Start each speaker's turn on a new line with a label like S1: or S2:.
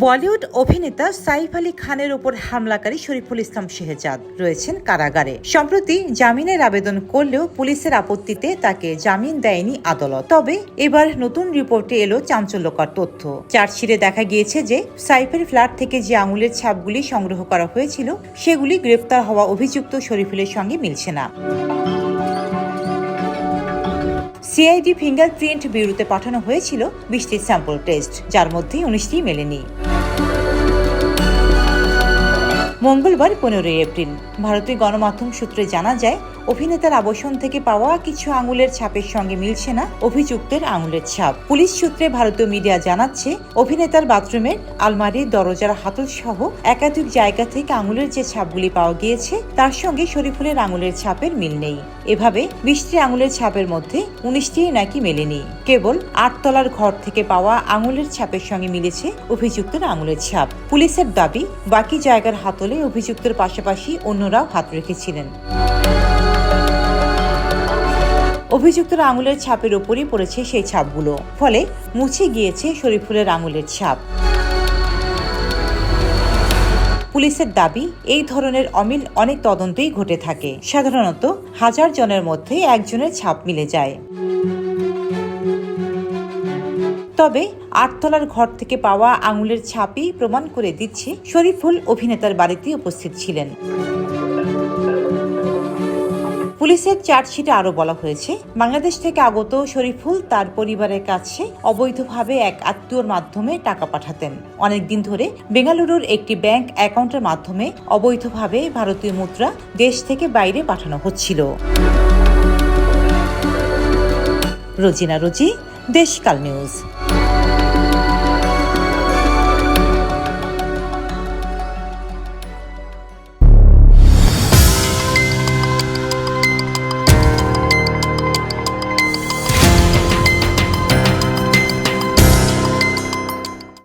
S1: বলিউড অভিনেতা সাইফ আলী খানের উপর হামলাকারী শরীফুল ইসলাম শেহজাদ রয়েছেন কারাগারে। সম্প্রতি জামিনের আবেদন করলেও পুলিশের আপত্তিতে তাকে জামিন দেয়নি আদালত। তবে এবার নতুন রিপোর্টে এলো চাঞ্চল্যকর তথ্য। চার্জশিটে দেখা গিয়েছে যে সাইফের ফ্ল্যাট থেকে যে আঙুলের ছাপগুলি সংগ্রহ করা হয়েছিল সেগুলি গ্রেপ্তার হওয়া অভিযুক্ত শরীফুলের সঙ্গে মিলছে না। সিআইডি ফিঙ্গারপ্রিন্ট ব্যুরোতে পাঠানো হয়েছিল 20টি স্যাম্পল টেস্ট, যার মধ্যে 19টি মেলেনি। মঙ্গলবার 15 এপ্রিল ভারতীয় গণমাধ্যম সূত্রে জানা যায়, অভিনেতার আবাসন থেকে পাওয়া কিছু আঙুলের ছাপের সঙ্গে মিলছে না অভিযুক্তের আঙুলের ছাপ। পুলিশ সূত্রে ভারতীয় মিডিয়া জানাচ্ছে, অভিনেতার বাথরুমের আলমারির দরজার হাতল সহ একাধিক জায়গা থেকে আঙুলের যে ছাপগুলি পাওয়া গিয়েছে তার সঙ্গে শরীফুলের আঙুলের ছাপের মিল নেই। এভাবে 20টি আঙুলের ছাপের মধ্যে 19টি নাকি মেলেনি। কেবল 8 তলার ঘর থেকে পাওয়া আঙুলের ছাপের সঙ্গে মিলেছে অভিযুক্তের আঙুলের ছাপ। পুলিশের দাবি, বাকি জায়গার হাতলে অভিযুক্তের পাশাপাশি অন্যরাও হাত রেখেছিলেন। অভিযুক্তের আঙুলের ছাপের ওপরই পড়েছে সেই ছাপগুলো, ফলে মুছে গিয়েছে শরীফুলের আঙুলের ছাপ। পুলিশের দাবি, এই ধরনের অমিল অনেক তদন্তেই ঘটে থাকে। সাধারণত 1000 জনের মধ্যে একজনের ছাপ মিলে যায়। তবে 8 তলার ঘর থেকে পাওয়া আঙুলের ছাপই প্রমাণ করে দিচ্ছে শরীফুল অভিনেতার বাড়িতে উপস্থিত ছিলেন। পুলিশের চার্জশিটে আরও বলা হয়েছে, বাংলাদেশ থেকে আগত শরীফুল তার পরিবারের কাছে অবৈধভাবে এক আত্মীয়র মাধ্যমে টাকা পাঠাতেন। অনেকদিন ধরে বেঙ্গালুরুর একটি ব্যাংক অ্যাকাউন্টের মাধ্যমে অবৈধভাবে ভারতীয় মুদ্রা দেশ থেকে বাইরে পাঠানো হচ্ছিল। রোজিনা রোজি, দেশকাল নিউজ।